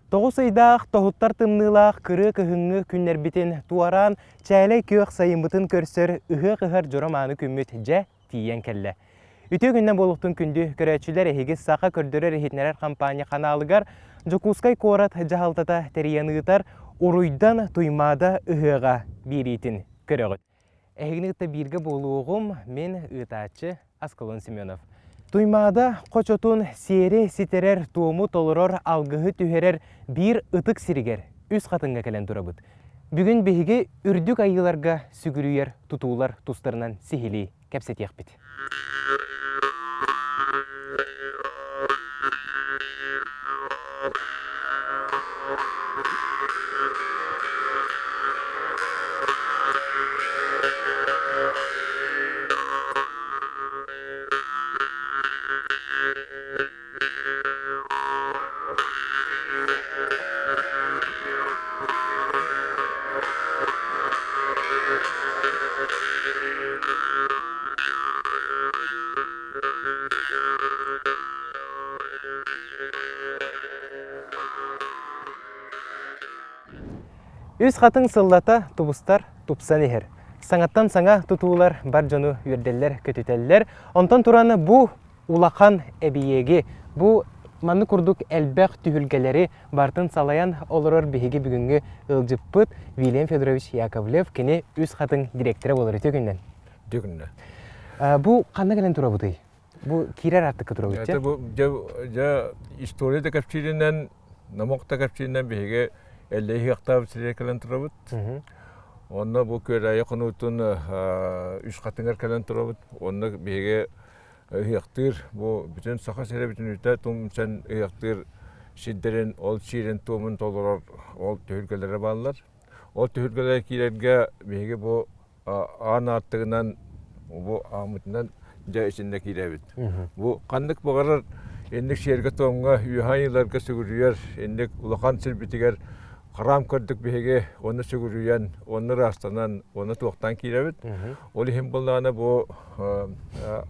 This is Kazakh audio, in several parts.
Тоғыз айдақ, тоғыттар тымнылақ, кыры кыхыңы күннер бітін туаран, чәйлей көк сайымбытын көрсір, ұғы-қығыр жораманы күммет жә тиен кәлі. Үті күннен болуқтың күнді көрәтшілер әйгіз сақа көрдірер әхетнерер компания қаналығар, Жокускай корат жағалтата тәриянығытар, ұруйдан туймада ұғыға берейтін көріғыт. Әйгінігітті бірге болуғым мен ұтачы Аскалон Семенов. Туймада қочотун сері ситерер туымы толырор алғығы түхерер бір ұтық сиригер үз қатынға кәлен тұрабыд. Бүгін бейге үрдік айыларға сүгірүйер тұтулар тұстарынан сихили кәпсет еқпет. Үз қатын сыллата тубустар тупсан ехер. Саңаттан саңа тутуулар бар жону үрделлер көтүтеллер. Онтон тураны бу улақан әбиеге, бу манны курдук әлбәқ түхілгелері бартын салаян олырыр бігеге бүгінгі ылжыппыт Вильям Федорович Яковлев кені үз қатын директоры болыр төкінден. Төкінден. Бу қанна кәлен тура бұдай? Бу кирер аттықы тура бұдай? Бұл историяда кәпчерінен, намоқта кәпчерінен бігеге әлләйі ақтабы сірер кәлен тұра бұд. Онна бұл көр аяқын ұтын үш қатыңар кәлен тұра бұд. Онна бігеге ұяқтыр, бұл бүтін сақа сәрі бүтін үті тұм сән ұяқтыр шиддерін, ол ширен тұмын толырар, ол түйілгелері балылар. Ол түйілгелері кейлерге бігеге бұл ан артығынан, бұл амытынан жа ішінде кейлер бұд. Бұл қандық бұғарар, ендік шерге тоңға үйхайыларға сүгірүйер, ендік ұлақан сілбітігер қарам көрдік беге, оны сүгірүйен, оны растанан, оны туақтан кейлебіт. Ол ехім болғаны бұл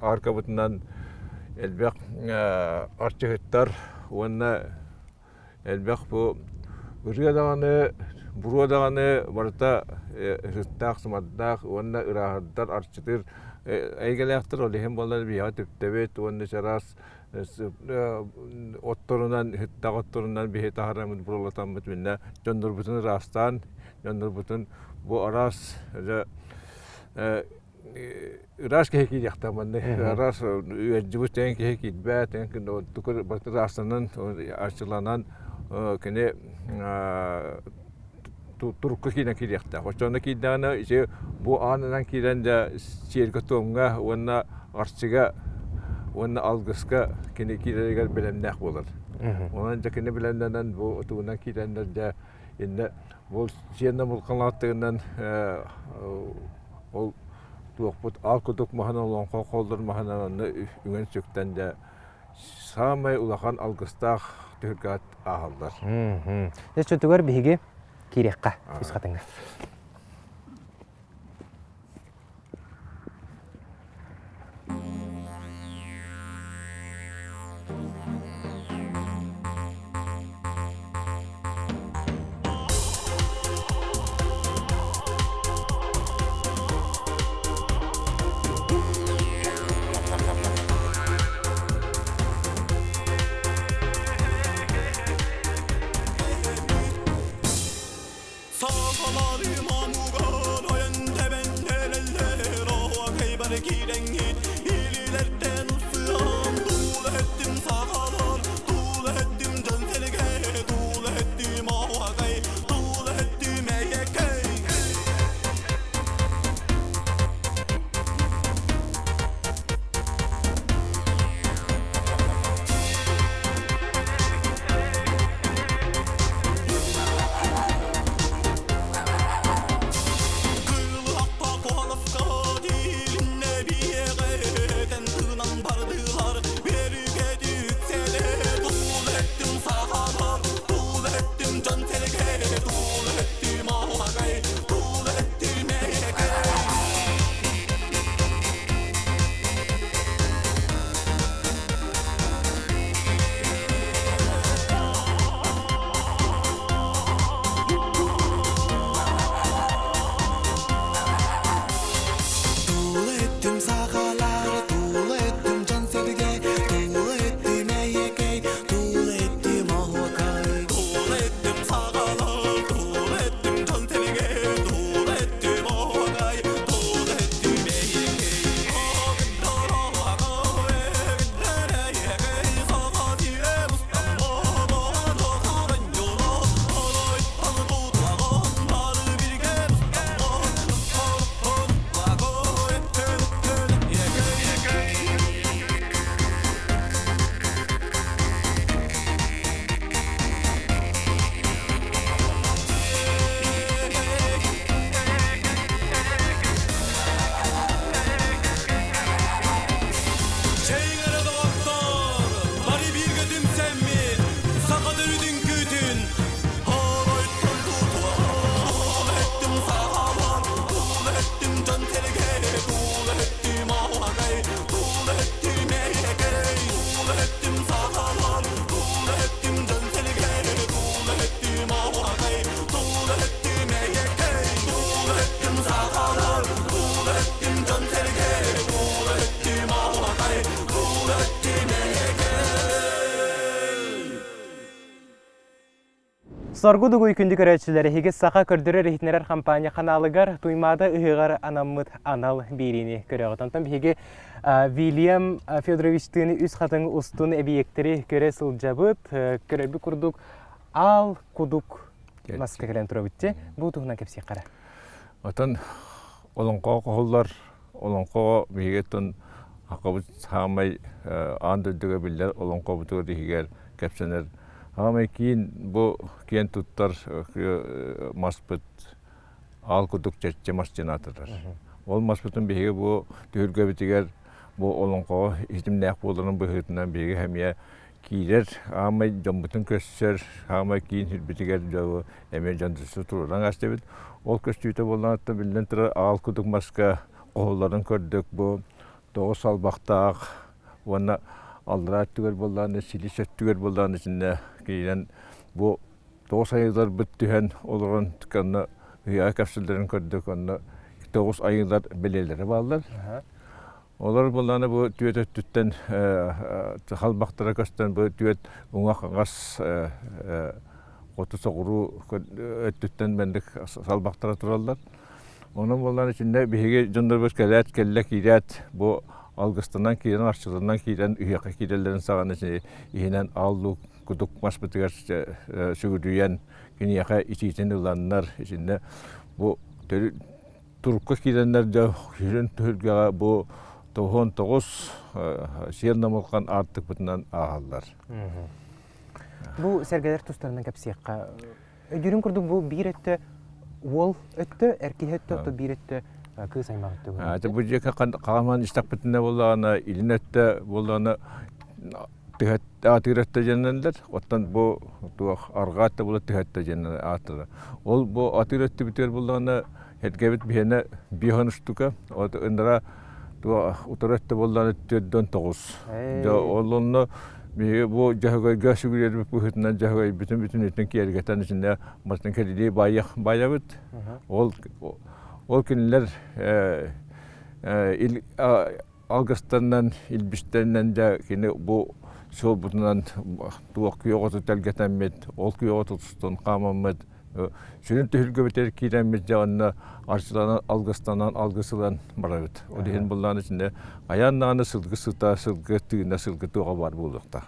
арқа бұтынан әлбәқ арчығыттар, оны әлбәқ бұл үрге дағаны, бұру дағаны, барыта ғыттақ, сымаддақ, оны ұрағыттар, арчытыр, әйгелектір, ол ехім болғаны бейға түптебет, оны жарас, отторунан, хыттақ отторунан бейе тахарамын бұрылатамыд мінна. Жонdur бұтын растан, жонdur бұтын бұ арас, ырас кехеки яқтаманды, арас үйәджібіс тәген кехекид бә, тәген түкір бақты растанын, арчыланан, кәне турқы кейден кей яқта. Қошчаны кейдені, бұ анынан кейден сергі тоңға, онына арчыға, оны алғысқа кені кейлерігер білемнәқ болыр. Онан жа кені білемнәнен бұл ұтуынан кейлеріндер жа енді бұл жеріне мұлқанлаттығынан ол туақпыт ал күдік мағана olan қолдар мағананы үңен сөктен жа самай ұлақан алғыстақ түргат ағалдар. Жөтігер бейге керекқа үз қатыңыз. Sorgu duguy kündü görəçiləri higi sağa kördürər ihtinələr kampanya kanalıgar tuymada ıhıgar anamıt anal birini görəğətan. Tam higi William Fedorovич'tini üst katın ustun ebiyekteri göre sılcabıt görebi kurduk al kuduk maska gelen turabitçe bu tuğuna kepsi qara. Atan olonqo qoğullar olonqo bigeton akabut hamay andırdığı biller olonqo butuğu dihiger kepsener. Ama kiin bu kiin tuttar maspıt al kuduk çetçe masçınatırlar. Ol maspıtın bihige bu tühülge bitiger bu olonqo itimnaq bolunun bihitinden bihige hemiye kiiler ama jambutun kösser ama kiin bitiger javu eme jandısı turulan astebit ol köstüyte bolanatda billen tıra al kuduk maska qoğulların kördük bu doğu salbaqtaq ona aldırar tüger bolan silis tüger bolan içinde kiyen bu doğu sayılar bittühen olurun tıkanna hıya kapsüllerin kördük ona doğu ayılar beleleri bağlar. Olar bolanı bu tüyet tütten halbaqtara kastan bu tüyet uңaq gas otu soğuru tütten bendik halbaqtara turallar. Onun bolanı içinde bihige jandırbaş kelet kellek irat bu algıstandan kiren arçılından kiren üyaka kirelerin sağanı ihinen allu kuduk maspıtıgar sügüdüyen kiniyaka içiğitin ulanlar içinde bu Turukka kirenler de kiren tülgüye bu tohon toğuz şiirnam olkan artık bundan ağallar. Bu sergeler tustlarından kapsiyakka. Ödürün kurduk bu bir ette wol öttü, erkek öttü bir ette kız aymaq öttü. Bu jeka qaman istakpetine bollana ilin öttü bollana tühette jenenler. Ottan bu argatta bula tühette jenenler atıra. Ol bu atıröttü biter bollana hetgebet bihene bihanıştuka. O ındara utaröttü bollana tüddön toğuz. Olunna bu jahagay gösügüler bu hütünden jahagay bütün hütün kiyergeten içinde masın kediliği bayabıt. Ol günler Ağustos'tan ilbistlerinden de yine bu sol bundan tuğ kiyoğutu telgetenmet, ol kiyoğutu tutun qamamet. Şunun tühülgü biter kirenmet canına arçılanan Ağustos'tan algısılan barabıt. O diyen bunların içinde ayağından sılgı sıta sılgı tığına sılgı tuğa var bulukta.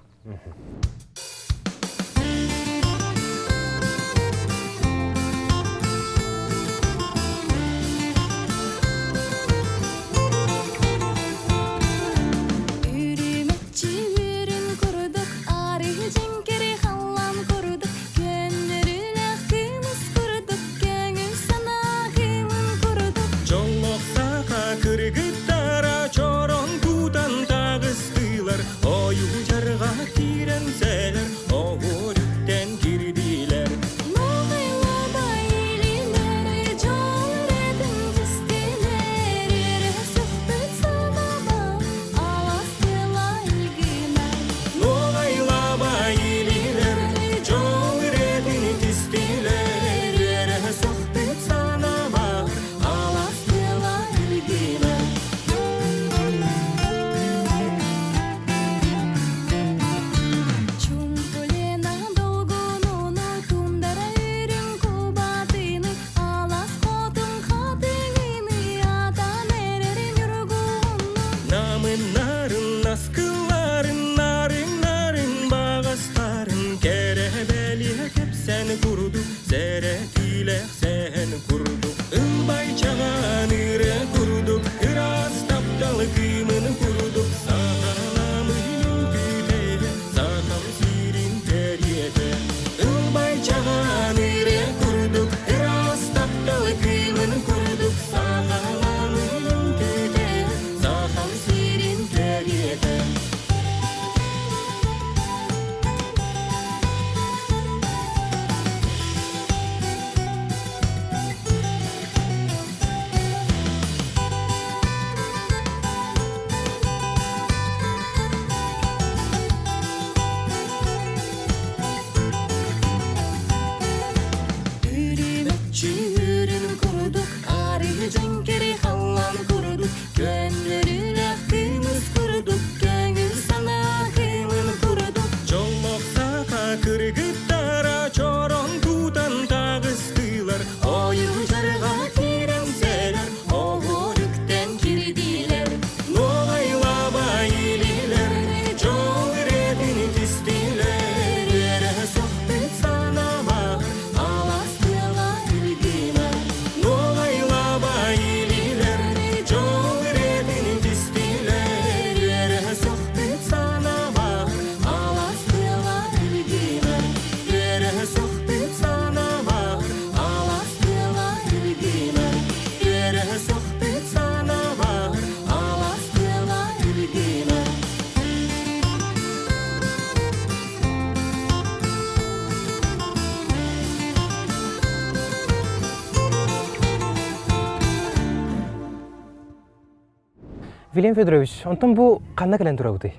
Вилен Федорович, онтон бу канна келен турабыты?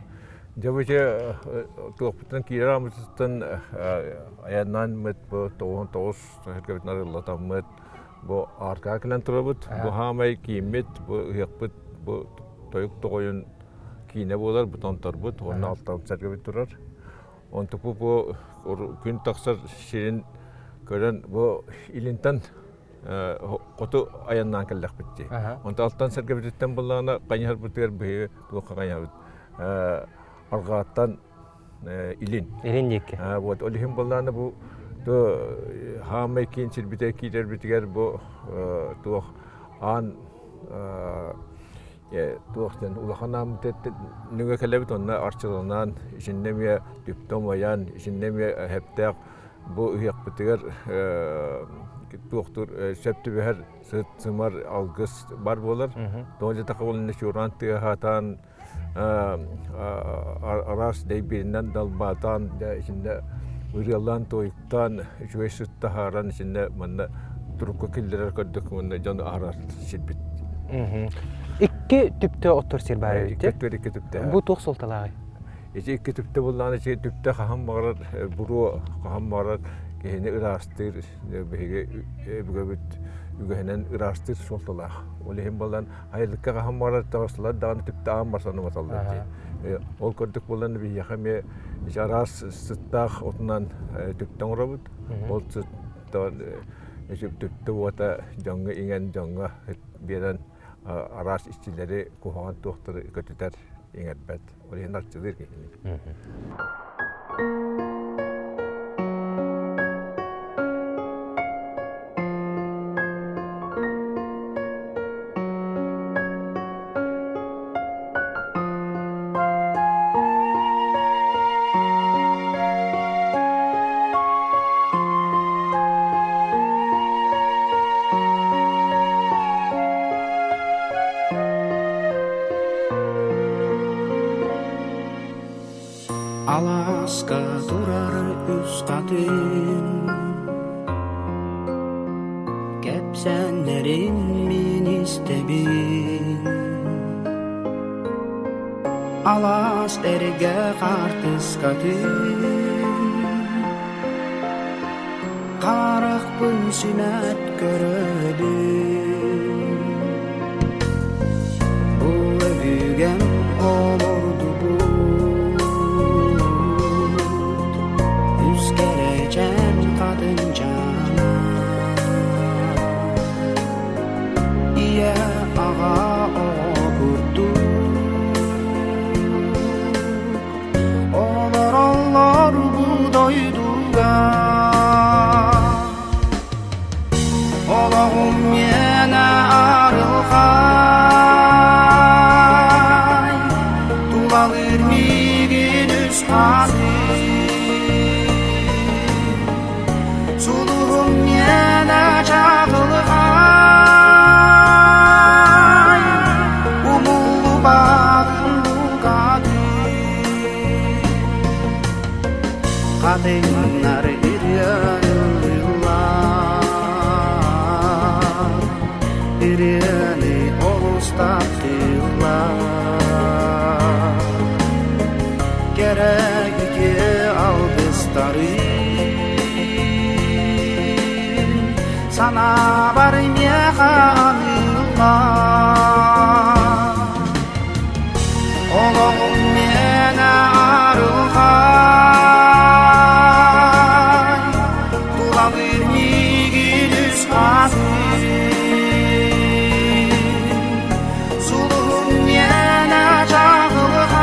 Жабычы туақпытын кейер амытыстын аяннан мүт бұ 99 әркебітін арылатан мүт бұ арқа келен тұрабыт, бұ хамай кеймет, бұ ұяқпыт, бұ тойық тоғойын кейіне болар, бұ тонтар бұд, оны алтан сәркебет тұрар. Онтық бұ күн тақсар шерін көрін бұ илінтан қоту аяннан кәлләқ бітті. Онты алтан сәркебеттен болағына қайнар бұтығар бұйы туаққа қайнар бұд. Арғаттан илин. Илин декі. Вот, олихим болағына бұ хамай кейін сірбітер кейдер бітігер бұ туақ ан туақтен улахан амытет нүге кәләбіт онына арчылынан ішіндеме түптом аян, ішіндеме әптәқ бұ ұяқ бітігер туақтыр сөпті бәр сымар алғыз бар болар. Тоңжы тақы олында шуранты хатан арас дейбірінен далбатан, ішінде үрелан тойықтан, үшөй сүтті харан, ішінде мұнда тұрыққа келдерер көрдік, мұнда жон арас шербет. Икки түпті оттыр сер бәрі өтті? Икки түпті. Бұ тоқ солталағы? Икки түпті болғаны түпті қағам мағарар, бұру қағам мағарар, кейіне ұрастыр, бүгөбіт үгәһенен ырастыр солталақ. Олехим болан айылыққа қағам мағарар тағысылар, дағаны түпті ағам барсаны маталды. Ол көрдік болан бейяқаме жарас сұттақ отынан түптен ұрабыд. Ол түпті ота жоңғы ingen жоңға берен арас işçileri kuhan tohtarı kötüter ingen bet. Olehen artçıdır ki. Alaska durar üst katın Kepsenlerin min istebin Alas derge kartız katın Karık bun sümet görödün Bu öbügen olurdu bu kadın cana İye ağa okurdu Olur bu doyduga Olağım yine arılgay Tulalır migin üst hadi Suluğum yine çağılgay Umulu bağın bu kadınlar iryanırlar İryani olustaqırlar Gerek algıstarı Sana varmayanlar Oğlum yine arılgay Dulanır migin üst hazır Suluğum yine çağılgay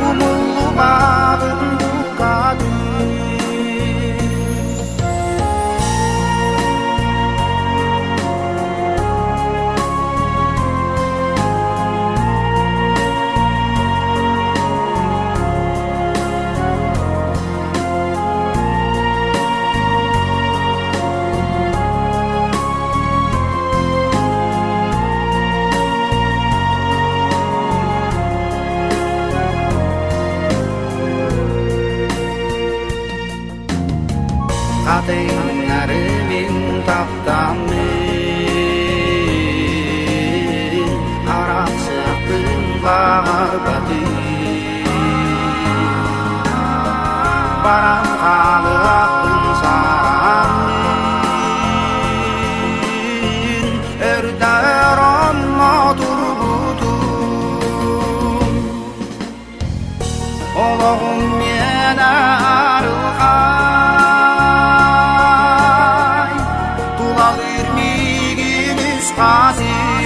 Umullu bağın bu kadın Kadınlarımın taptamı bağır batı Baran kalı aklın sarandın Erder amma turgudun Olağım mene arılgay Tulal irmiginiz qazir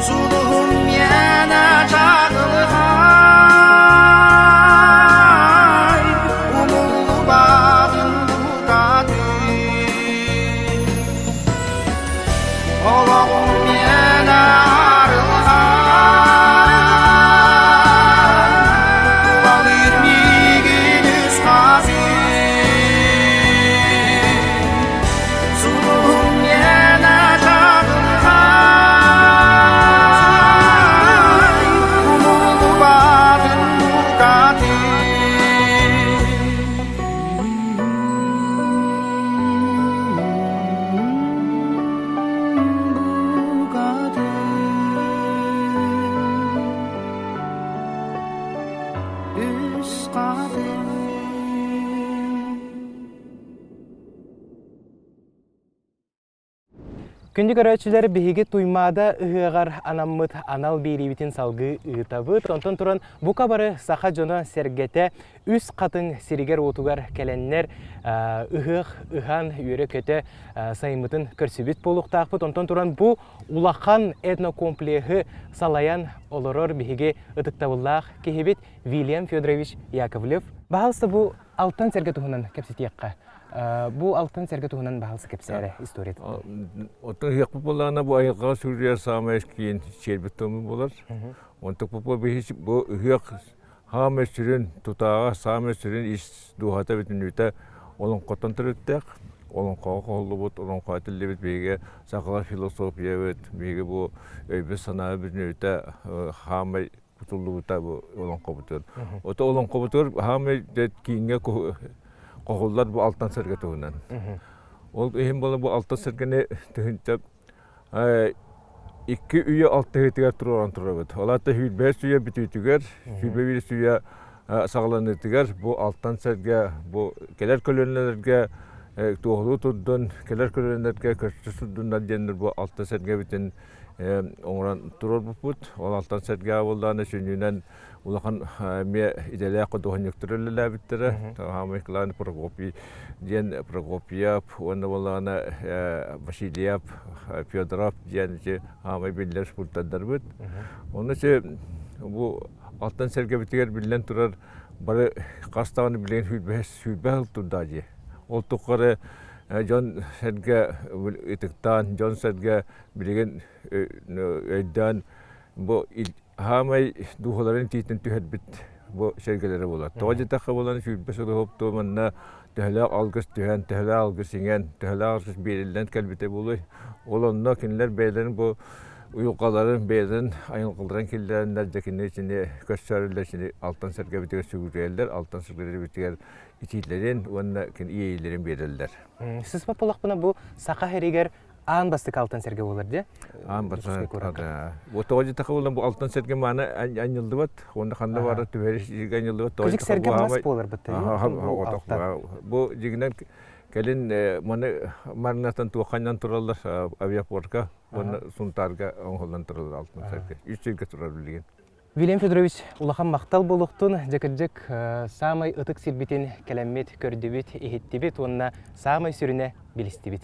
Suluğum mene çağılgay Umullu bağın bukadır Olağım mene Күндік өрөчілер бігі туймада ұғығар анаммыт анал бейребетін салғы ұғытабыт. Онтон тұран бұқа бары сақа жоны сәргеті үс қатын сиригер отугар кәләннер ұғық, ұған үйері көті сайымытын көрсібіт болуқтақпыт. Онтон тұран бұл улақан этнокомплегі салаян олорор бігі ұтықтабыллақ кехебет Вильям Федорович Яковлев. Бағалысы бұл алтын сәрге тұғынан кәпсетияққа. Бу алтын сәрге туһунан баһалсы кепсәре история. Отын хияқпы болана бу айылға сүрдер самайш кейін шербет томы болар. Онтық бұл хияқ хамай сүрін тұтаға самай сүрін иш дұғата бетін өті олың қотан түріттәк. Олың қаға қолы бұд, олың қаға тілі бет бейге сақылар философия бет, бейге бұл өйбі санағы бетін өті хамай құтылы бұта олың қобытыр. Оты олың қобытыр хамай кейінге Qoğullar bu alttan sərgə tuğunan. Ol ehim bola bu alttan sərgəni tühüntəb 2 üye altı hetigar turan turabıd. Olar da hüybe suya bitütüger, hüybe bir suya sağlanırtıgar. Bu alttan sərgə, bu keler kölönlerge tuğulu tuddun, keler kölönlerge köştü tuddundan jendir bu alttan sərgə bitin oğran turur buput. Ol alttan sərgə boldan sünnünen Улахан ме иделя кодохан юктурулла биттера тамамыклан Прокопьев, онда болана Васильев, Федоров ден же хамай биллер спуртадар бит. Оны се бу алтын сәрге битер билен турар бары кастаганы билен хүлбәл турдажы. Ол тукары Жон сәрге итиктан, Жон сәрге билеген өйдан бу Хамай духоларын тийтен түхет бит bu şergelere bolar. Toğacı takı bolan şübbe soru hoptu manna töhle algıs tühen, töhle algıs ingen, töhle algıs belirlen kelbite buluy. Olanda kinler beylerin bu uyuqaların beylerin ayın kıldıran killerin dekinde içinde gösterirler şimdi alttan serge bitiyor sügürler, alttan sergeleri bitiyor içitlerin, onunla kin iyilerin verirler. Siz papalak buna bu saqa heriger Ağın bastık altın serge olur diye. Ağın bastık. Bu toğacı takı olan bu altın serge mana anyıldı bat. Onda kanda var tüveri anyıldı bat. Küçük serge nasıl olur bu tabii? Bu jiginden gelin mana marinatan tuğanyan turallar aviaportka. Onda suntarga onholdan turallar altın serge. Üç serge turar bilgin. William Fedorovich ulaqan maqtal boluqtun jakırjak samay ıtık silbitin kelamet kördübit ehittibit onna samay sürüne bilistibit.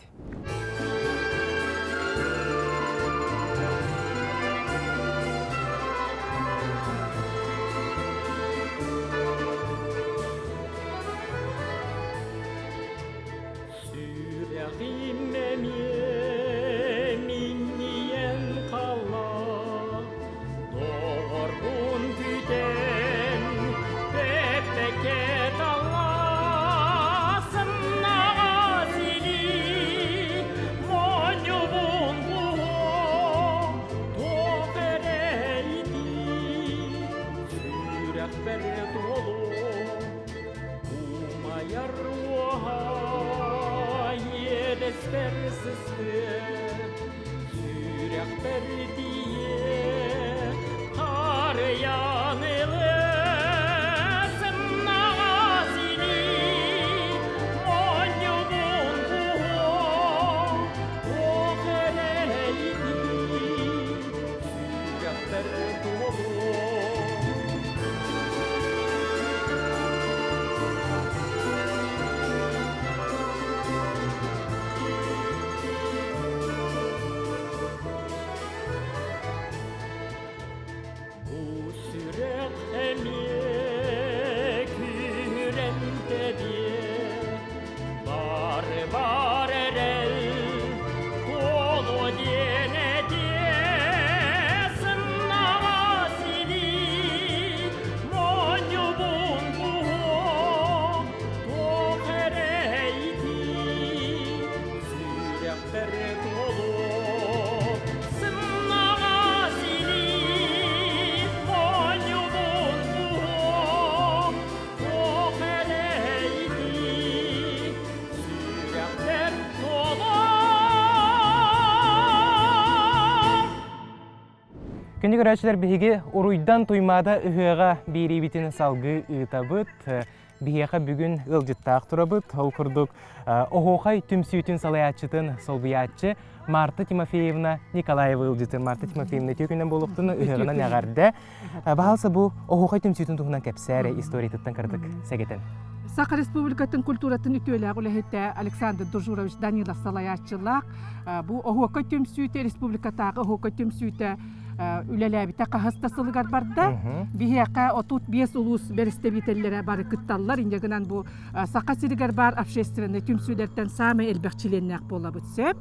Sverige, Sverige, Күнді көрәчілер бігі ұруйдан туймада ұғыға бейрейбетін салғы ұйтабыт. Бияқа бүгін ылжыттақ тұрабыт. Ол күрдік оғоқай түмсүйетін салаятчытын солбиятчы Марта Тимофеевна Николаева ылжыты. Марта Тимофеевна түйкінен болуқтың ұғығынан яғарды. Бағалса бұл оғоқай түмсүйетін тұғынан кәпсәрі история тұттан кірдік сәгетен. Саха Республикатын культуратын ütüyle Гулехете Александр Дужурович Данилов салаятчылак. Бу оғоқай түмсүйті республикатағы оғоқай түмсүйті үлеләбите қағыстасылығар барда. Бихеқа отут бес улус берестебителлері бары кытталлар. Индегінен бұл сақа сирігер бар общественный түмсүйлерден самай әлбәқчиленнәк бола бұтсеп.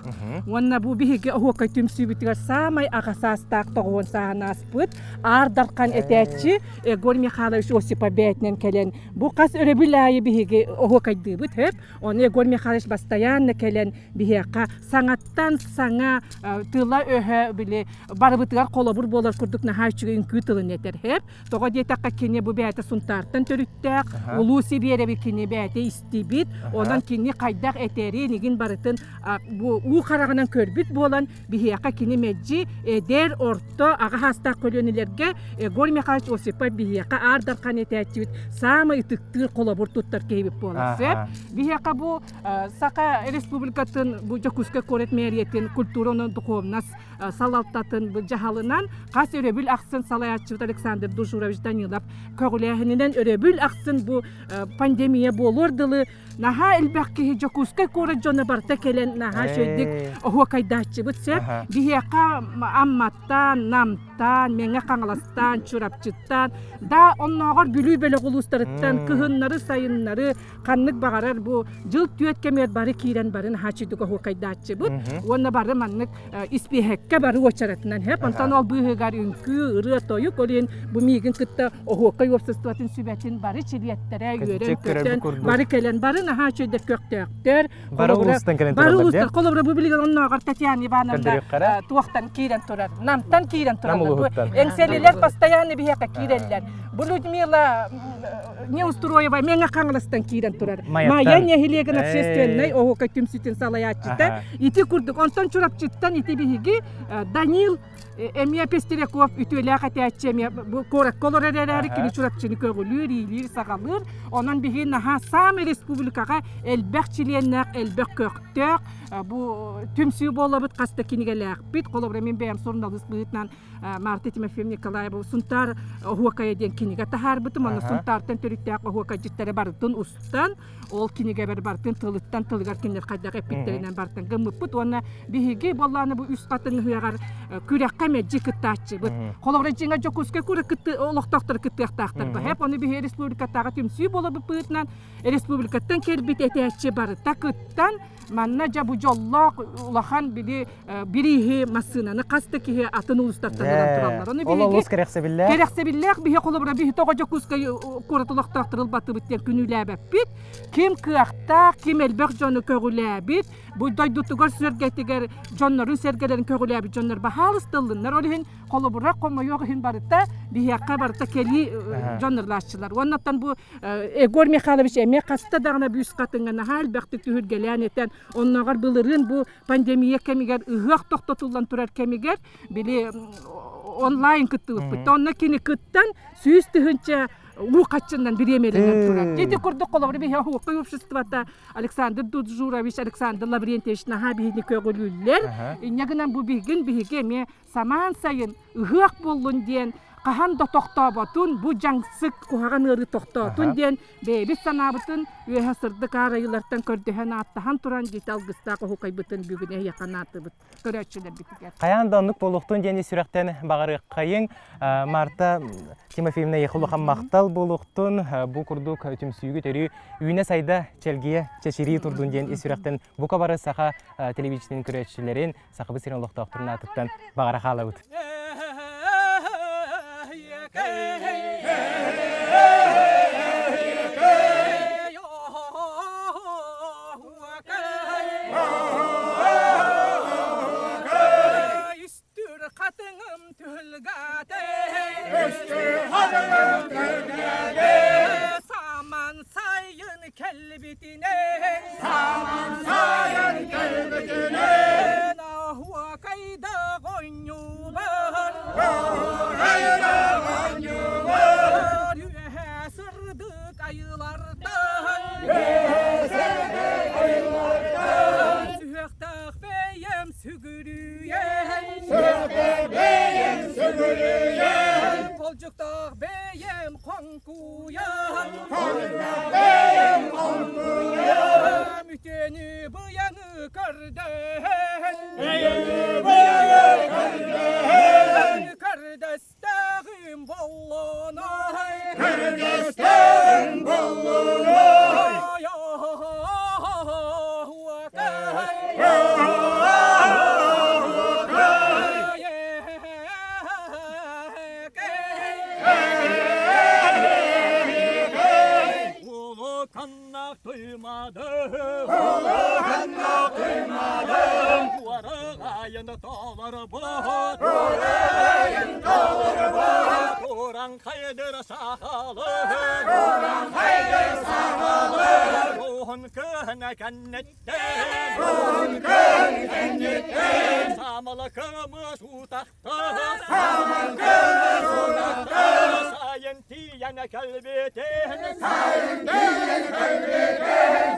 Онна бұл бихеге оғоқай түмсүй бітігер самай ағасастақ тоғуын сағына аспыт. Ардарқан әтәтчі Егор Михайлович Осипа бәйтінен кәлен. Бұл қас өребіл айы бихеге оғоқайды бұт хөп. Оны Егор Михайлович бастаянны кәлен бихеқа саңаттан саңа тыла өһі біле бары бұтығар қолабыр болар күрдік нахайчыға үнкі тылын етер хеп. Тоға детаққа кене бұл бәйті сұнтартын төріттәк, ұлу себері бір кене бәйті істебет, онан кене қайдақ әтері неген барытын ұу қарағынан көрбіт болан бігеяқа кене мәджі әдер орто аға хастақ көлөнілерге Егор Михайлович Осипа бігеяқа ардарқан әтәтчібіт самы үтіктір қолабыр тұттар кейбіп боласып. Бігеяқа бұл Сақа республикатын бұл Жакуска корет мәриетін культураның духовнас салалтатын бұл жағалынан қас өребіл ақсын салаятчыбыт Александр Дужурович Данилов көғіләхінінен өребіл ақсын бұл пандемия болырдылы наха әлбәқкеге Жакуска корет жоны барта келен наха шөйдік оғы қайдатчыбыт сәп бігеқа амматтан, намтан, меңе қаңыластан, чурапчыттан да оннағар бүлі бөлі құлыстарыттан күхіннары, сайыннары қаннық бағарар бұл жыл түйет кемер бары кейрен барын хачыдық оғы қайдатчыбыт онна бары маннық испехекке бары очаратынан хеп онтан ол бұғығар үнкі, ұры, тойық олен бұл мейгін күтті оғықай опсыстуатын сүбәтін бары чилияттары үйерен көтен бары келен бары наха чөйдер көктөктер бары ұлыстан келен бары ұлыстар қолыбыры бұл білген оннағар Татьяна Ивановна туақтан кейрен тұрар намтан кейрен тұрар әңселелер постоянно бігеқа кейренлер бұл Людмила Неустроева меңа қаңылыстан кейрен тұрар Майя нехилеген общественный оғықай түмсүтін салаятчыта ити күрдік онтан чурапчыттан ити бігеге Данил Эмия Пестеряков ütüyle қатятчеме корак колорерері кені чурапчыны көгілір, ийлер, сағалыр. Онан бігі наха самы республикаға әлбәқчиленнәк, әлбәқ көқтөк. Бұл түмсүй болабыт қаста кенігеләқ біт. Қолыбыра мен бәйім сорындалыс бұғытнан Марта Тимофеевна Николаева сұнтар ұғықайден кенеге тахар бұтым. Оны сұнтартын төріттәк ұғықай жіттері барытын ұстан. Ол кенеге бәрі барытын тылыттан тылығар кенер қайдағы әппеттерінен барытын ғымып бұт. Оны бігі боланы бұл үст қатын ғығар күрәққа мәджі күттәтші бұд. Қолығырын жеңа Жакуска күрі күтті олықтақтыр күттіқтақтыр бұд. Хеп оны бігі республикаттағы түмсүй болы бұпытынан республикаттан келбет әтәтші бары. Та күттен манна жабу жоллақ ұлақан бірігі масынаны қасты кеге атын ұлыстартан тұралар. Ол ұлыс керексебілләк? Керексебілләк бігі қолығыра бігі тоға Жакуска көріт ұлықтақтырыл баты бұттен күніләбәп бит. Кем күйақтақ, кем әлбәқ жоны көгіләбіт. Бұл дойдутығар сөргәтігер жонларын сәргелерін көгіләбіт жонлар бағалыстылынлар. Олығын қолыбыра қомайоғын барыта, бігеққа барыта кәлі жонларлашчылар. Оннаттан бұл Егор Михайлович әме қаста дағына бүйіс қатынғана әлбәқтік түхіргелән етен. Оннағар бұлырын бұл пандемия кәмегер, ұғақ тоқтатылан тұрар кәмегер, біле онлайн күтті ұппытты. Онна кені күттен сүйіс түхінче у качындан биремелинен турат. Жети курдук колобур бихе хукук обществота Александр Дужурович, Александр Лаврентьевич наха бихини көгүлүллер. Нягынан бу бигин бихиге ме саман сайын ыгак боллун ден Qahan da toxtabatın, bu jangsık kuhagan ırı toxtatın den bebis sanabıtın ve hasırdı karayılardan kördühen attahan turan jital gıstaqı hukaybıtın bügüne yakanatı bıt. Köröççüler bitiker. Qayan danlık boluqtun deni sürekten bağırı qayın. Marta Timofeevna Yekuluqan maqtal boluqtun bu kurduk tümsüyü törü üyüne sayda çelgiye çeşiri turdun den sürekten bu kabarı sağa televizyonun köröççülerin sağı bisirin oluqtaqtırın atıptan bağırı xalı bıt. Saman sayın kelbetine Saman sayın kelbetine Nahua kayda gonyuba Bolcukta beyim konkuya Müteni bıyanı kardeşten Kardeşten bolluna Turan kaydır sakalı Ruhun kına kennetten Samalı kımız utakta Sayın tiyene kelbetin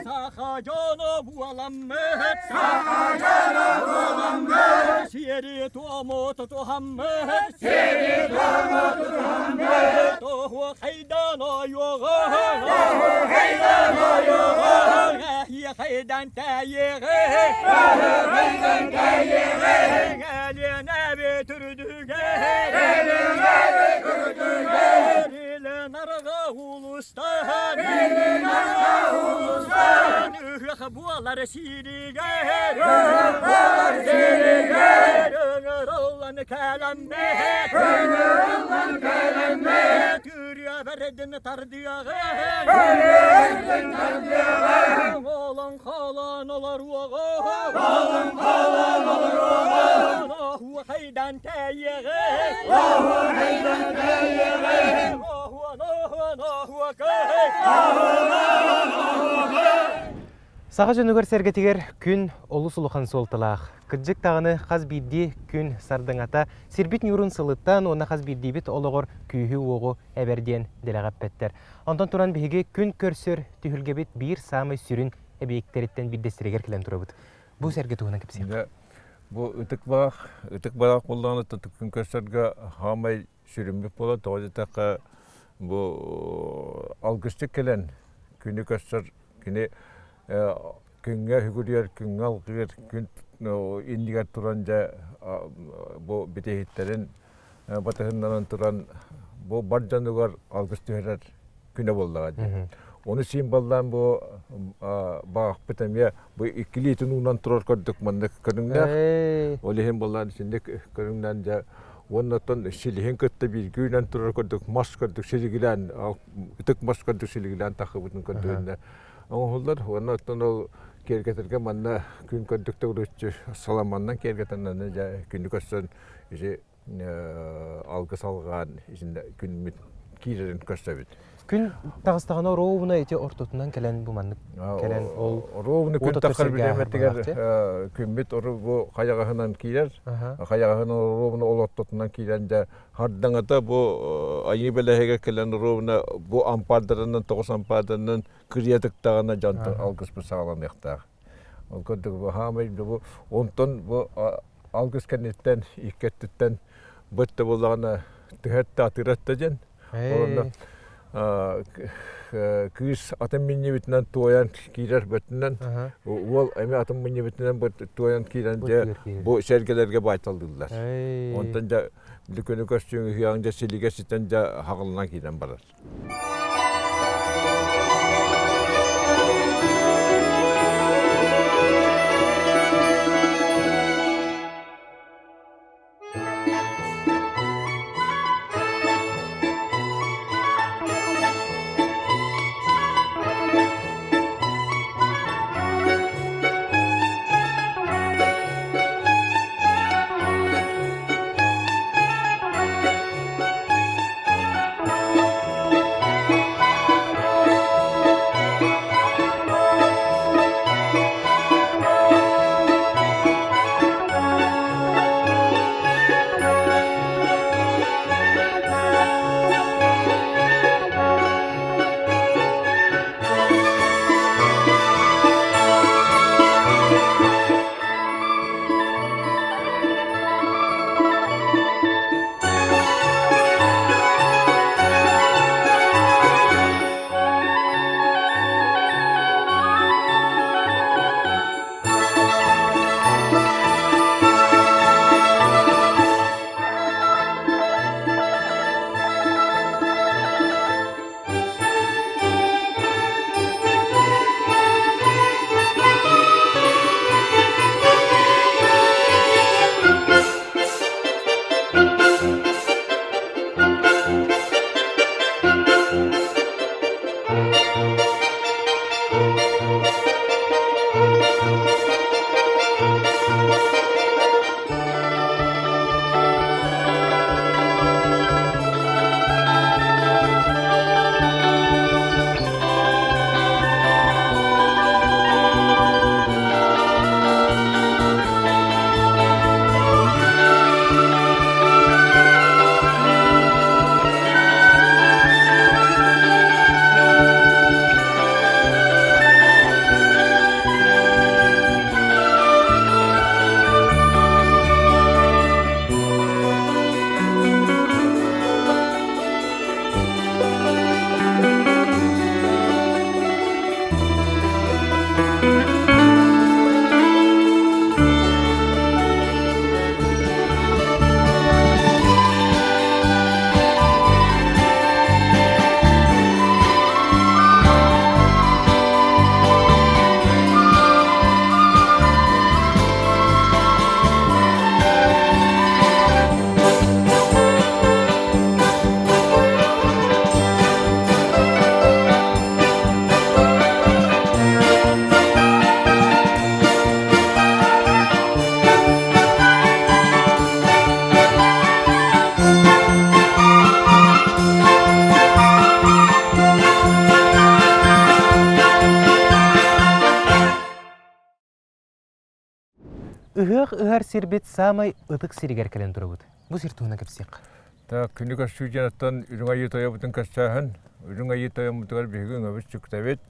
Saka canı bualammet Siri tuamotu tuhammet Tohu kaydan o yoğu Hiye kaydan teyiği Eline bütürdüğü Eline narga ulustan Bualar siriger Döngür olan kelammet Türüye verdin tardiyağı Oğlan kalan olur Oğlan kaydan teyiği Саға жөнігер сәргетігер күн олы сұлыған солтылақ. Күджік тағыны қаз бидді күн сардыңата, сербит нүрін сылыттан, оны қаз бидді бит олығыр күйі оғы әберден діліғап бәттер. Ондан тұран бігеге күн көрсір түхілге бит бір самы сүрін әбейіктереттен биддестірегер кілен тұры бұд. Бұл сәргет оғына кепсен? Бұл үтік бағақ болдағаны күн көрсірге хамай сүрінбек болады. Тоғыз етаққа бұл алғыстық келен күні көрсір, күні күнге хүгірер, күнге алғыр, күн индигер тұран жа бұл бітехеттерін батығындан тұран бұл бар жануғар алғысты өрер күні болдыға. Оны сен балдан бұл бағақ бітемия бұл ikili ұнан тұрар көрдік маңды көріңдер. Олеген балдан ішінде көріңден жа оннаттан шелеген көтті бір күйінен тұрар көрдік, мас көрдік, шелегілен, үтік мас көрдік, шелегілен тақы бұтын көрдігінде. Оңғылдар, оны оттан ол кергетірге манна күн көрдікті ұрытшы саламаннан кергетінен күнді көрсін алғы салған күн кейлерін көрсөбіт. Күн тағыстағына роуына ете ортотынан кәлен бұманды кәлен ол... Роуына күн таққар білеметтігер күн бет ұры бұл қаяғағынан кейлер, қаяғағынан роуына ол ортотынан кейлен жа хардаңата бұл айы бәләхеге кәлен роуына бұл ампардарынан, тоғыз ампардарынан кірiyatық тағына жанты алғыс бұл сағалан яқтағы. Ол көрдік бұл хамай бұл онтон бұл алғыс кәнеттен, иккеттіттен бұтты болағына түхетті атыратты жен. Күйіс атым менне бітінен туаян кейлер бөтінен, ол әме атым менне бітінен туаян кейлен бұл сәргелерге байталдылар. Онтан жа бүлікөні көстүйіңі хияңда селіге сітен жа хағылынан кейлен барар. ыһыах ыһар сирбит самай ытык сиригер келен турабыт. Бу сиртуна кепсек. Та күнү кастуҗанаттан үрүң айы тоябытын кастаһын, үрүң айы тоямытыгар биһиген өбүс чуктабет.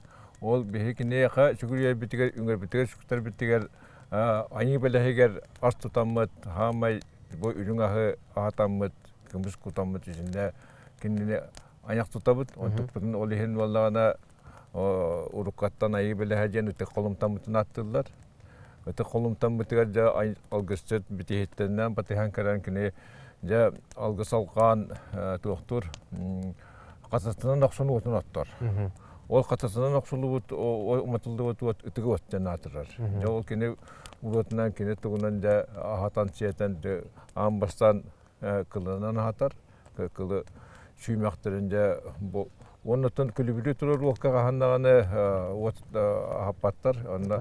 Ол биһикине ха чугурия битигер үңгөр битигер чуктар битигер ани белехигер ас тутаммыт, хамай бу үрүң ахы атаммыт, кымбыс кутаммыт исинде кинне аяк тутабыт. Онтуктун ол ихин валлагана уруккаттан айы белехажен үтө колумтамытын аттылар. Өтө колумтамытыгар да алгыстыт битиһеттеннен батыхан каран кине ja algı salgan doktor katasından akşonu otun attar. O katasından akşonu o umatıldı o ıtığı ottan atırlar. Ja o kene uğratından kene tuğunan da hatan çiyeten de ambastan kılınan atar. Kılı süymaktırınca bu ondan kulübülü turur vakka kahanağını ot hapattar. Onda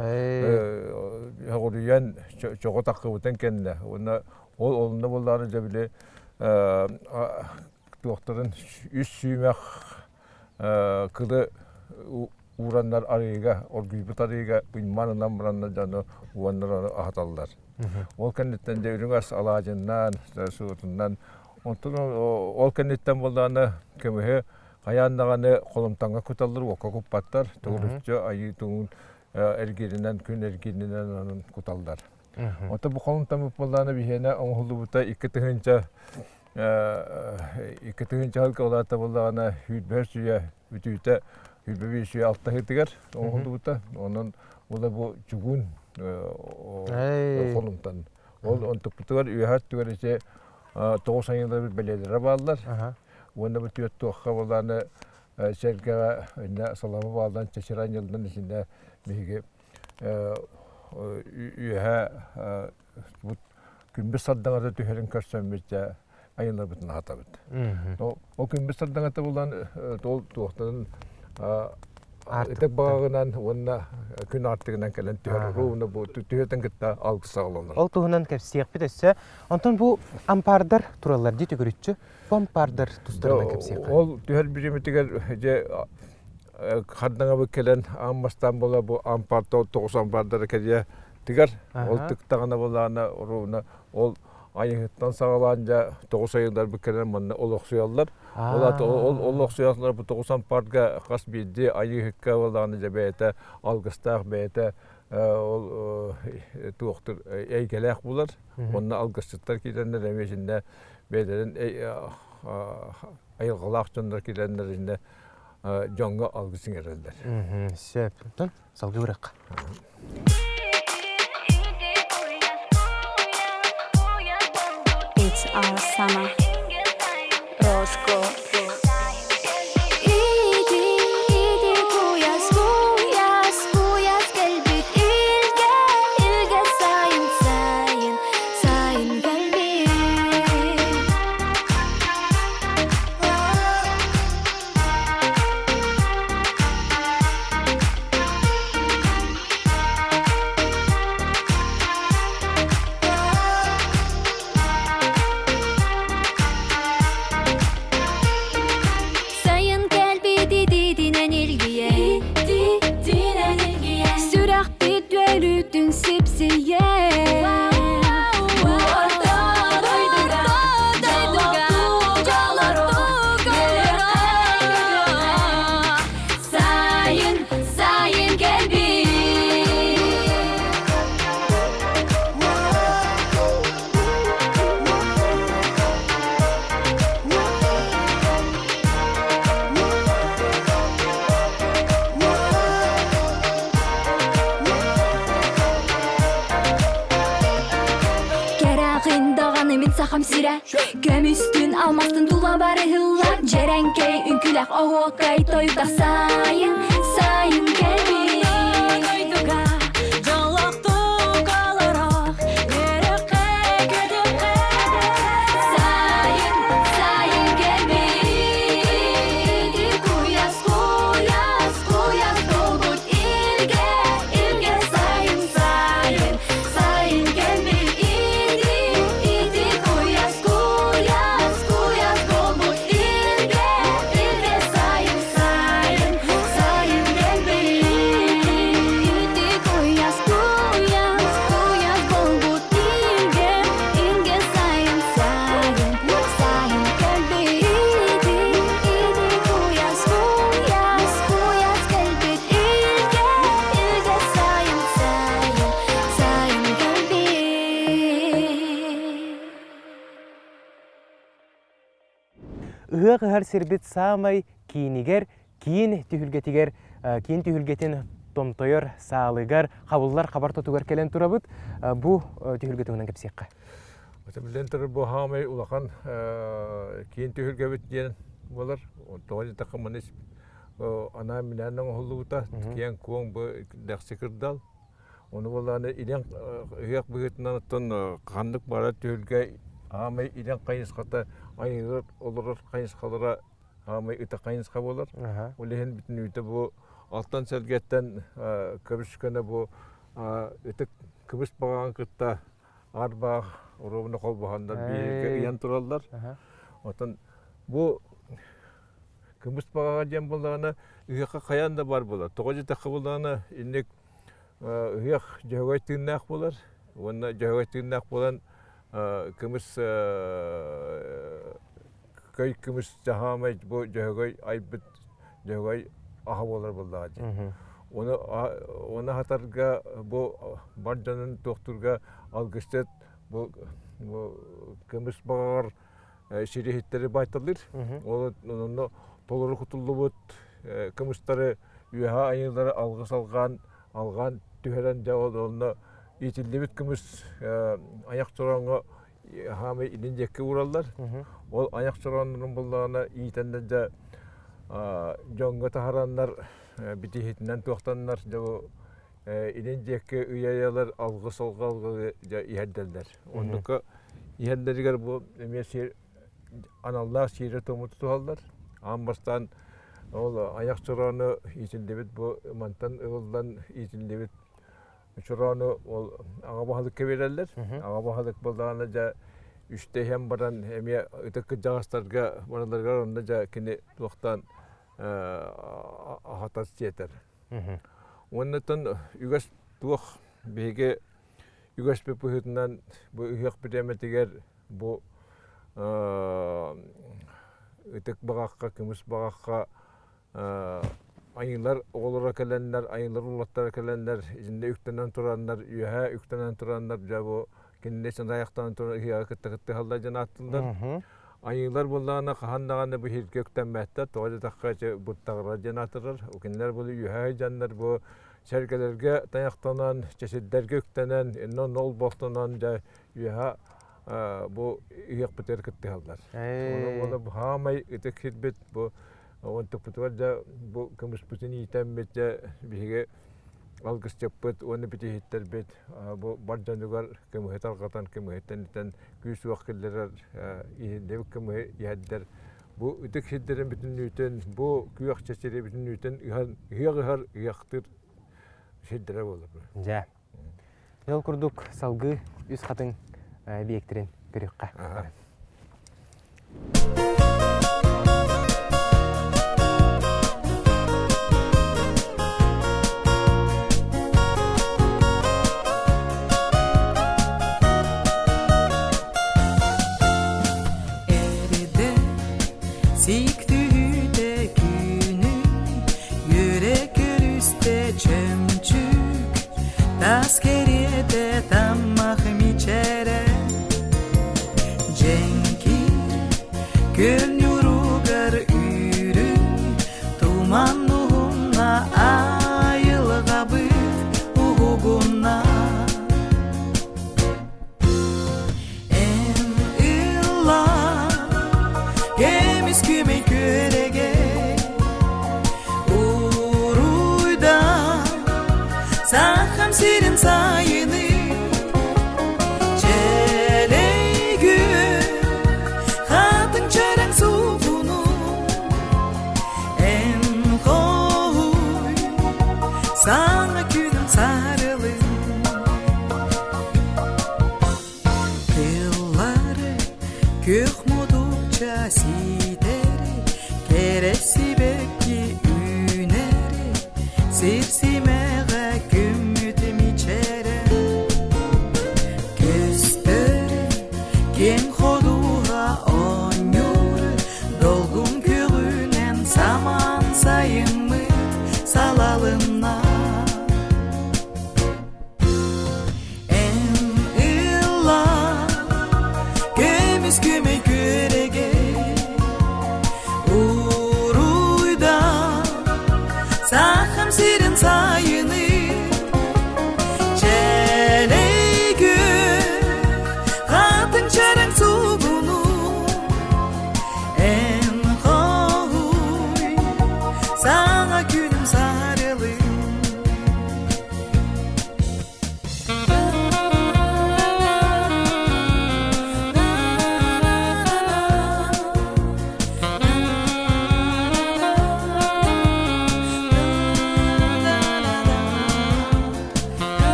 hağırıyan çok takıvıtan kendine. Onda Olunda bunları da bile doktorun üst süymek kılı uğranlar arayıga, orgüzbüt arayıga bilmanından buranlar canı uğranlar ahatalılar. Ol kennetten de ürün as alacından, suğutundan. Ol kennetten bunlarını kömühe ayağındağını kolumtanga kutalır, oka kupatlar. Doğrultuca ayı tuğun ergerinden, gün ergerinden kutallar. Ota bu kolumtamı bulduğunu bihene onhuldu buta iki tığınca halka olata bulduğunu hüdber suya ütüyte hüdber bir suya altta hırtıgar onhuldu buta. Onun ola bu çugun kolumtan. On tıpıtıgar üyehat tügar ise 9 ayında bir belediler bağlılar. Onda bu tüyet tuğakka bulduğunu sergeye salamı bağlıdan çeşiren yıldan içinde bihige üye bu gümbüz saddağıda tüherin körsönmüşçe ayınlar bütün hatabıd. O gümbüz saddağıda bulan tuğaktanın etek bağınan onunla gün arttığından gelen tüher ruhuna bu tüherden gitti algı sağlanır. Ol tuğunan kepsiyek bitesse. Ondan bu ampardar turallar diye görücü. Bu ampardar tuzlarından kepsiyek. Ol tüher birimidiger Kadına bu gelen Ammastan bola bu amparta 9 amparda kediye tigar. Ol tıktağına bolana ruhuna ol ayıhıttan sağlanca 9 ayında bu gelen manna ol oksuyallar. Ol oksuyallar bu 9 amparga kas bildi ayıhıkka bolana jebete algıstak bete ol doktor eygelek bular. Onna algıstıklar gidenler emeşinde bedelen ayılgılak çöndür gidenlerinde Jonga algısın herhalde. Söp. Salgı bırak. It's our summer. Roscoe. Gömüstün almastın dula bari hıllar Cerenkey ünkülek ohu kay toyda sayın Sayın gelbi Toyduga Jalaktuk alarak Yerekke gödükke Sayın Sayın gelbi Kuyas kuyas kuyas dolgut ilge ilge sayın sayın Sayın gelbi idi kuyas kuyas kuyas dolgut ilge ilge sayın sayın sayın gelbi ыһык ыһар сирбит саамай киинигер, киин түһүлгетигер, киин түһүлгетин томтойор саалыгар, хабыллар хабар тотугар келен турабыт, бу түһүлгетигинен кепсиякка. Билен тұрыр бұл хамай улақан кейін түйілгебет ден болар. Тоғыз тақыманыс ана минанның ұлуыта кейін көң бұл дәқсі кірдал. Оны боланы илен үйек бұғытынан ұттын қандық бара түйілге хамай илен қайынысқата айығыр олырыр қайынысқалыра хамай үті қайынысқа болар. Олеген бітін үйті бұл алтан сәлгеттен көбішкені бұл үті көбіс бағаған күтті арба Ровно қол бағандар бейге ұян тұралдар. Отын бұл күміс бағаға дем болағына үйеққа қаян да бар болар. Тоғы жетаққа болағына инек үйеқ жауғай түйіннақ болар. Оны жауғай түйіннақ болан күміс көй күміс жағамай бұл жауғай айбыт жауғай аға болар болағады. Оны хатарға бұл бар жанын тоқтырға алғыстет бұл көміс бағар шерехеттері байталыр. Оны толыры құтылы бұд, көмістері үйеға айылары алғыс алған түйерен жауыл. Оны етілді біт көміс аяқ сұранға хамы илін жекке ұралар. Ол аяқ сұранның бұлағына иетенді жа жоңға тахаранлар бітехетінен тоқтанлар. Илен жеке үйәялар алғыс алғы иәддәлдер. Ондыққа иәддәлігер бұл аналлар сирі томыты туғалдар. Амбастан аяқ сұраны итілдебет бұл мантан ұғылдан итілдебет сұраны аға бағалық кеберелдер. Аға бағалық болдағына жа үштейхен баран әме үтікі жағастарға бараларға онда жа кені тоқтан ағатас жетер. Оннатын үгәс туық бейге үгәс бепуһытынан бу үйек бідеметігер бу үтік бағаққа, күміс бағаққа айылар оғылыра кәләнлер, айылар ұлаттар кәләнлер, изінде үктенен тұранлар, үйәһә үктенен тұранлар, жабу кеннесін аяқтан тұранлар, кітті халда жана аттылдар. Айылар болағына қағандағаны бұл хиркөктен мәтті, тоғыз таққа бұттағыра жанатырыр. Өкенлер бұл үйәй жандар бұл сәргелерге таяқтанан, чәсілдерге өктенен, еннен ол болтанан үйәй бұл үйек бітер күтті қалдар. Оны бұл хамай үтік хирбет бұл онтық бұтығар бұл көміс бұтын етен бет бейге алғыс жаппыт, оны біте хиттер бет, бұл бар жануғар көміхет алғатан, көміхеттен етен күйіс уақылдерер, ехендебік көміхет ехеддер. Бұл үтік хиддерін бүтін үйтен, бұл күй ақчасыры бүтін үйтен, үйеғығар үйеқтір хиддері olur. Жа. Ел күрдік салғы үз қатын бейектерін көріққа. Siktüğüde günün yürek üstte çömçük taskeriyede tamahım içere cenkir gül yurugar ürün tumanluğuna ayılga büt uğuguna en illa Gemiz küme körege Uruyda Saham sirin sayını Çeleygü Hatın çarang suğunu En koy Sana külüm sarılın Kılları Kök modukça sideri Keresi bekki üneri Sirsimeğe gümmüdüm içere Gösteri Gen koduğa onyuru Dolgun kürünen saman sayın mı Salalımna En illa Gömüz küme körege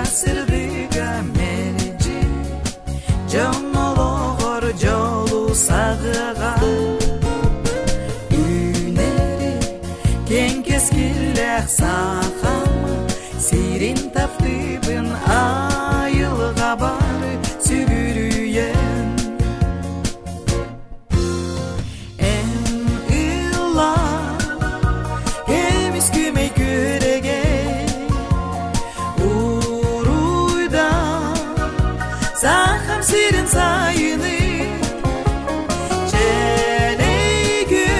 сырдыга мележи жонологор жолу сагыга үнери кең кескилек сахамы сирин таптыбын айылга бары сүгүрүйен Sirin sayını Çeleygü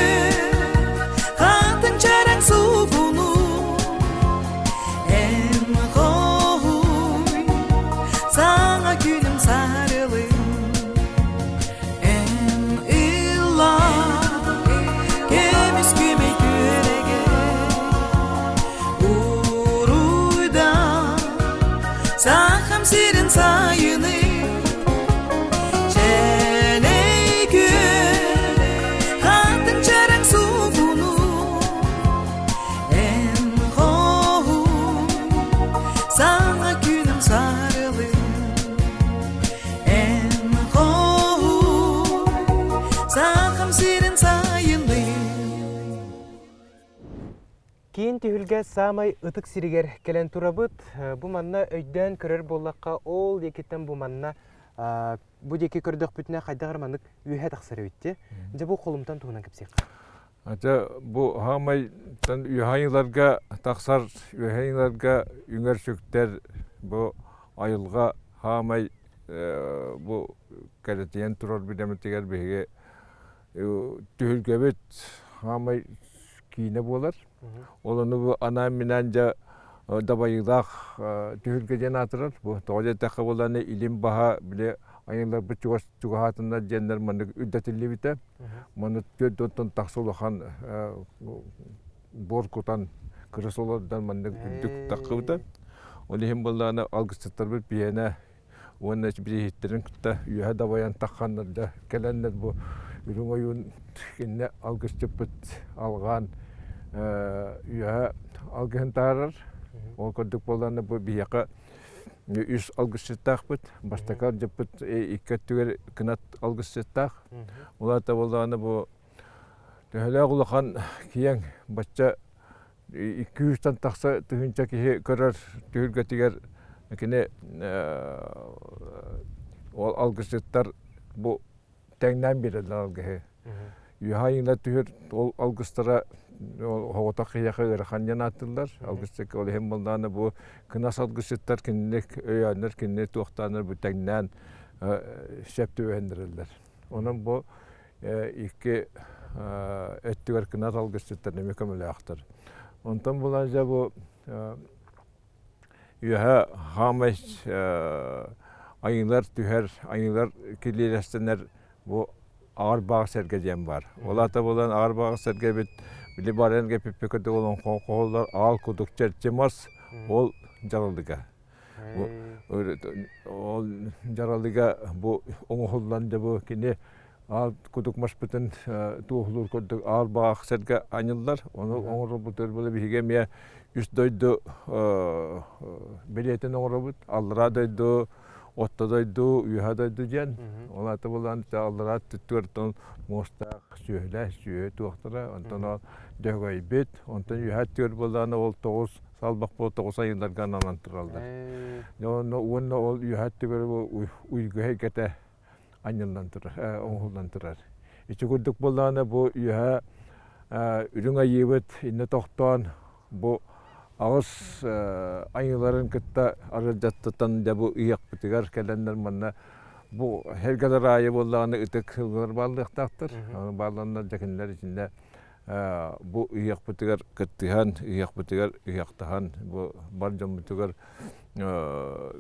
Katın çaren su bunu En kohuy Sana günüm sarılım En illa Kemiz küme kürege Uruyda Saham sirin sayını Кейін түйілге самай ытык сиригер келен турабыт. Бу манна өйден көрер боллаққа ол екеттен бу манна бу деке көрдік бүтіне қайдағыр манық үйе тақсары өтті. Же бу қолымтан туғынан кепсек. Бу хамай үйхайыларға тақсар үйхайыларға үңер сөктер бу айылға хамай бу кәлетейен тұрар бидеметтегер беге түйілге бет хамай кейіне болар. Оланы bu ana minanca dabayılaq tühülgeden atırır. Bu toğaca takı olanı ilim baha bile ayınlar bir çuğatında cenler manık üddetilli bite. Manık göddontun taksoluğan borkutan kırısolardan manık üddük takı bite. Onu hem bolağına algısıtlar bir biyene onun için bir hitlerin kıtta üye dabayan takkanlar da gelenler bu ürün oyun kinne algısıpıt alğan üye algıhın tarır. O kördük bolağına bu biyaka üs algısıttak bit. Baştakar cepit iki tüger kınat algısıttak. Ola da bolağına bu tehele kulağın kiyen başça 200'ten taksa tühünce ki karar tühülge tiger kine o algısıttar bu tengden biri algıhı. Yuhayınla tühür algısıtara havata kıyakı ırkanyan atırlar. Algısıttar ol hem bolağına bu kınas algısıttar kinlik öyanır, kinlik tuğtanır bu tengden şepti öğendirirler. Onun bu iki öttüger kınas algısıttar ne mükemmel aktar. Ondan bulanca bu yuha hameş ayınlar tüher, ayınlar kirlileştenler bu ağır bağ sergecem var. Ola da bulan ağır bağ sergebit bile baren gepipekede olan konkollar ağal kuduk çerçemaz ol jaraldıga. Ol jaraldıga bu oğullanca bu kine ağal kuduk maşbıtın tuğulur kuduk ağır bağ serge anıllar. Onu oğul bu tür böyle bir higemiye üst doydu biletin oğul aldıra doydu otta doydu yuha doydu diyen. Ola da bulan aldıra tütürtün mostak söyle söyle tuğtara ondan dögöy bit ondan yuha tür bulan ol toğuz salbak bol toğuz ayınlarga anantıraldı. Onu ol yuha tür uyguya gete anıllantırar, oğullantırar. İçi kurduk bulan bu yuha ürün ayıbıt inne tohtan bu ağız ayıların kıtta arıcattıtan da bu iyak bitigar kelenler manna bu her kadar ayı bollağını ıtık bağlıqtaktır. Bağlanlar jakinler içinde bu iyak bitigar kıttıhan, iyak bitigar iyaktıhan bu barcam bitigar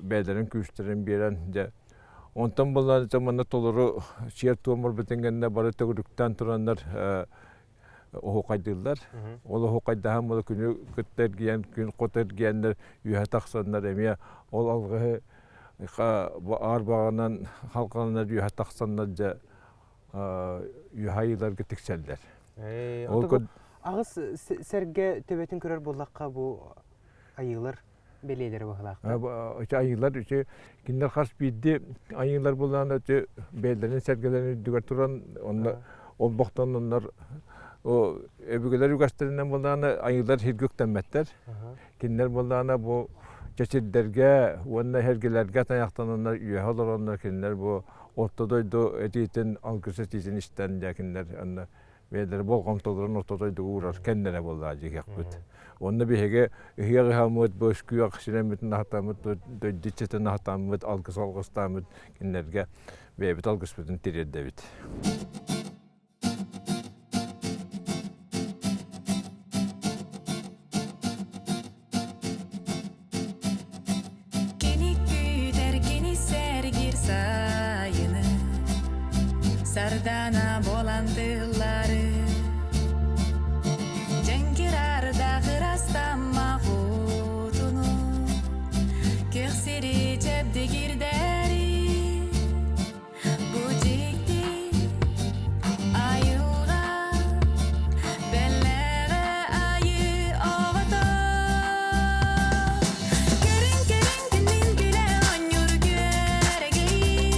beylerin küçlerin biren de ondan bollağını zamanla toluru şiir tuğumur bitingende barı tığırıktan turanlar o kaydılar. O kaydahan bu günü kıtlar giyen, gün kotar giyenler yuha taksanlar emiye ol algı bu ağır bağından halkanlar yuha taksanlar da yuhayılar gittikseller. Ağız serge töbetin körer bollaqqa bu ayılar beleyleri bıhılaq. Öte ayılar, öte kinler has bildi, ayılar bulan öte bellerin sergilerini düger turan, on boktan onlar o öbürgeler yugaslarından bulan ayılar hirgökten metler. Kinler bulan bu geçirlerge, onunla hergelerge tanıyaktan onlar üye olur onlar kinler bu ortadoydu editin algısı tizin işten yakinler onlar belleri bol komtoların ortadoydu uğrar kendine bolacak yakbut. Onda bir hege hiyagi hamut boşkuyu akşinemit nahtamut diçete nahtamut algıs algıstamut kinlerge ve bit algıs bütün tirede bit. Kini güder kini sergir sayını Sardana bolandılları Cenkirarda hırastama hutunu Köksiri cebde girderi Bu cikti ayılga Bellere ayı ovata Kerin kenin bile anyur göregeyi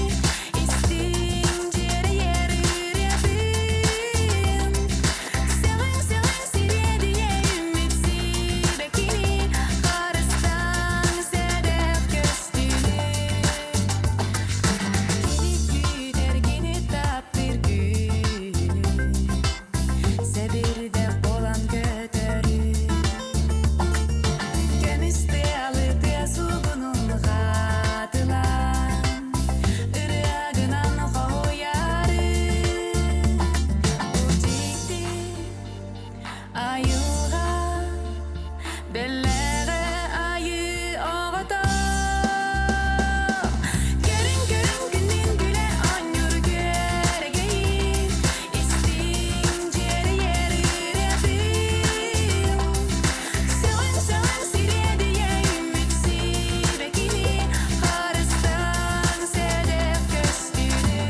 İstin ciğeri yeri üretim Sevin sevin siriye diye ümitsi bekini Karıstan sedef köstünü Gini güder gini tapir günü Sebirde olan götörü Gömüste alıp sugunun katılan Irağınan koyarı Bu cikti ayığa Bellere ayı ovata Kerin günün bile anyur göregeyi İstin ciğeri yeri üretim Sevin sevin siriye diye ümitsi bekini Karıstan sedef köstünü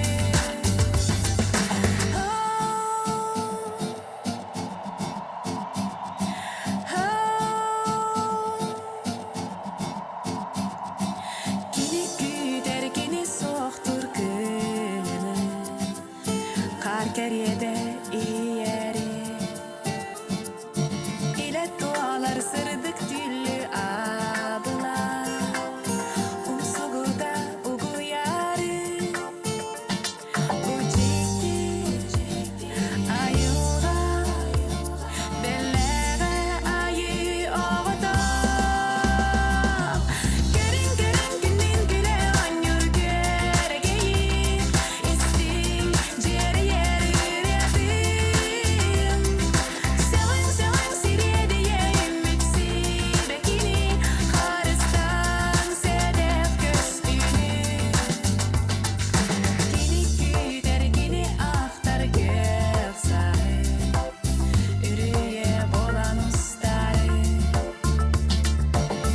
Kini güder kini soğuktur günü Kar keriyede iyeri İle doğalar sırdık tüllü abılar Umsuguda ugu yarı Bu cikti ayığa Bellere ayı ovata Kerin günün bile anyur göregeyi İstin ciğeri yeri üretim Sevin sevin siriye diye ümitsi bekini Karıstan sedef köstünü Gini güder gini aktar gök sarı Ürüye bolan ustarı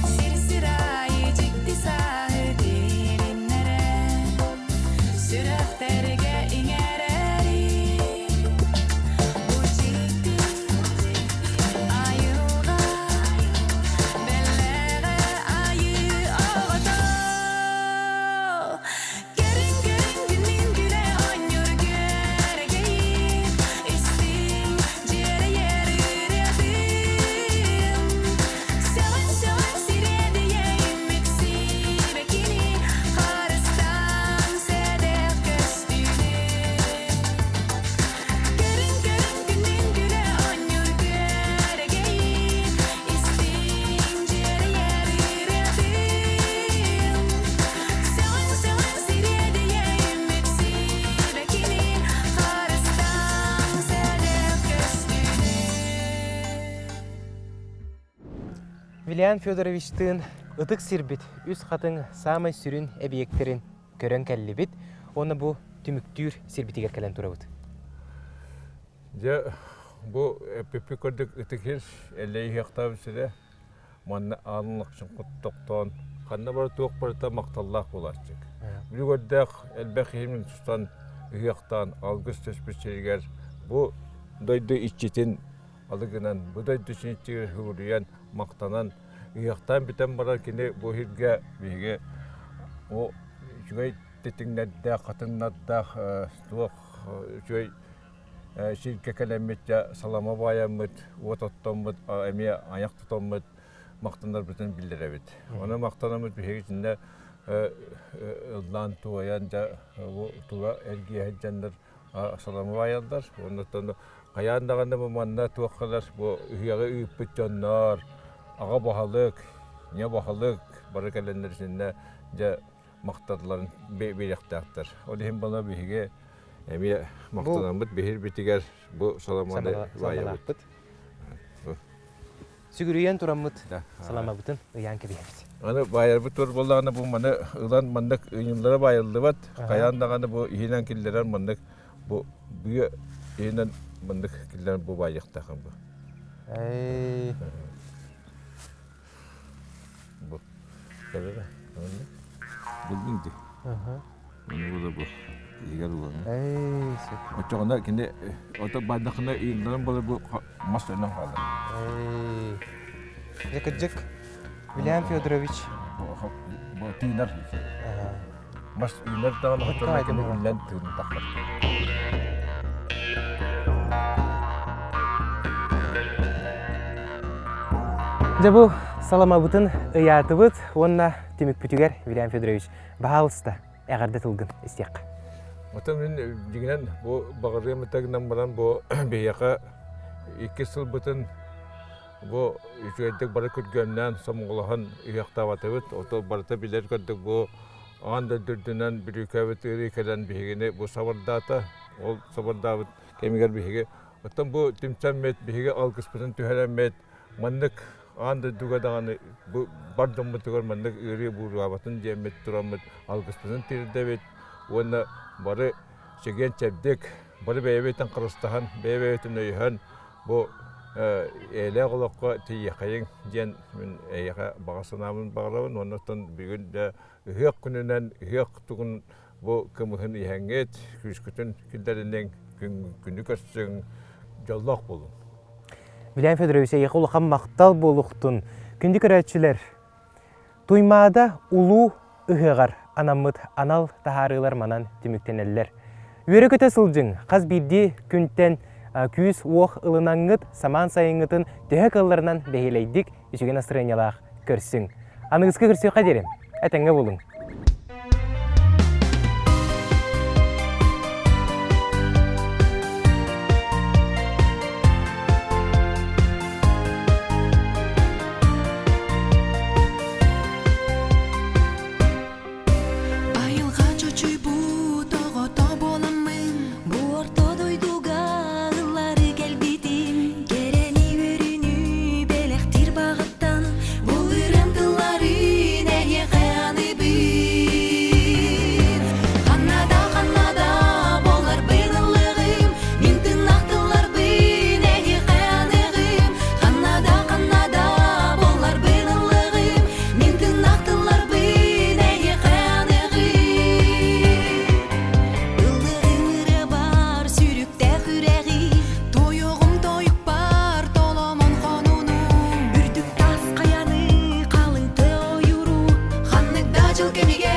Sirsirayı cikti sahı dilinlere Sürefterge inereri Bu cikti ayığa Bellere ayı ovata Kerin günün bile anyur göregeyi İstin ciğeri yeri üretim Sevin sevin siriye diye ümitsi bekini Karıstan sedef köstünü Kerin günün bile anyur göregeyi İstin ciğeri yeri üretim Sevin sevin siriye diye ümitsi bekini Karıstan sedef köstünü Vilyan Fyodorovich'tın ıtık sirbit, üst katın samay sürün ebiyeklerin körön kellibit, onu bu tümüktür sirbiti gerkelen turabıt. Ya bu pepikodik itikir elleyi yakta bisire manna anlık için kuttuktan kanna bara tuğuk barata maktallah bulaşacak. Bir gördük elbekimin tutan yaktan algıs teşbihçiler bu doydu içitin alıgınan bu doydu içitin hürriyen maktanan ыяктан битен бара кини бу хирге биге о жүгөй тетиңнерде катыннарда туох жүгөй ширке келемметче салама баяммыт ототтоммут эми аяк тутоммут мактандар бүтүн билдиребит. Оны мактанамыт бигесинде ылдан туян жа туга эргие жандар салама баялдар. Онтон каяндаганда бу манна туаккалар бу ыягы ыппыт жоннор ага бахалык, не бахалык бары келендерсинде жа мактадларын беректактар. Ол эм бала биге эми мактанамыт бехир битигер бу саламаны баябыт. Сүгүрүйен тураммыт. Да. Салама бутын ыян кебиебиз. Аны баярбыт тур боллаганы бу маны ылан мандык ыйынлары байылдыбат. Каяндаганы бу ийнен киллерен мандык бу бүге ийнен мандык киллер бу байыктаган бу. Эй, Бу. Көрөбү? Билдиңди. Муну да бу. Егер улан. эй, Очогона кине ото бадакына ыйынларын болу бу масынан калды. эй. Жекеджек Вильям Федорович. Бу тыйнар. Ага. Мас ыйынлар тагын Кайда отона кине булган? үллән тыйын такыр. Жабу салама бутын ыятыбыт, онна Тимик Пүтүгер Вильям Федорович баалыста эгерде тылгын истек. Ото мен дигенен бу багыры мытагынан баран бу бияка 2 жыл бутын бу үчөйдек бары көргөндөн сомголохан ыяктабатыбыт. Ото барыта билер көрдүк бу анда дүрдүнөн бүрүкөбүт ырыкадан бигене бу сабырдата ол сабырдабыт кемигер биге. Отон бу тимчаммет биге алгыспытын түһәрәммет мандык анда дугадаганы бу бардым бутугар мандык ыры бурабатын жемет турамыт алгыспытын тирдебет. Оны бары чеген чебдек бары бейбетен кырыстахан бейбетен өйһөн бу эле голокко тиякайын ден мен эйга багасынамын багырабын. Оннан бүгүн дә ыйык күнүнөн ыйык тугун бу кымыхын иһәңгет күскүтүн килдеринен күнү көрсөң жоллок болун. Вильям Федорович яқулықан мақтал болуқтын. Күнді көрәтшілер, туймада улу ұғығар анамыт анал тахарылар манан түміктенелер. Үйері көте сылжың, қаз бірді күнттен күйіс оқ ылынаңыт саман сайыңытын түйі қылларынан бәйелейдік үшіген астырынялақ көрсің. Аныңызғы көрсі қадерім, әтәңе болың. Айылға чөчүй бу тоғото боламын. Бу ортодо уйдуга ыллары келбитим. Керени өрүнү белектир багыттан. Бу ырым тыллары нәйе каяны бин. Канада болар быйнылыгым. Мин тынактылар бин нәйе каяныгым. Канада болар быйнылыгым. Мин тынактылар бин нәйе каяныгым. Ылдыры бар сүрүктә хүрәги. Тоёгым тоюк бар толомон хонуну. Бүрдүк тас каяны калың тоюру. Ханнык да жыл кемиге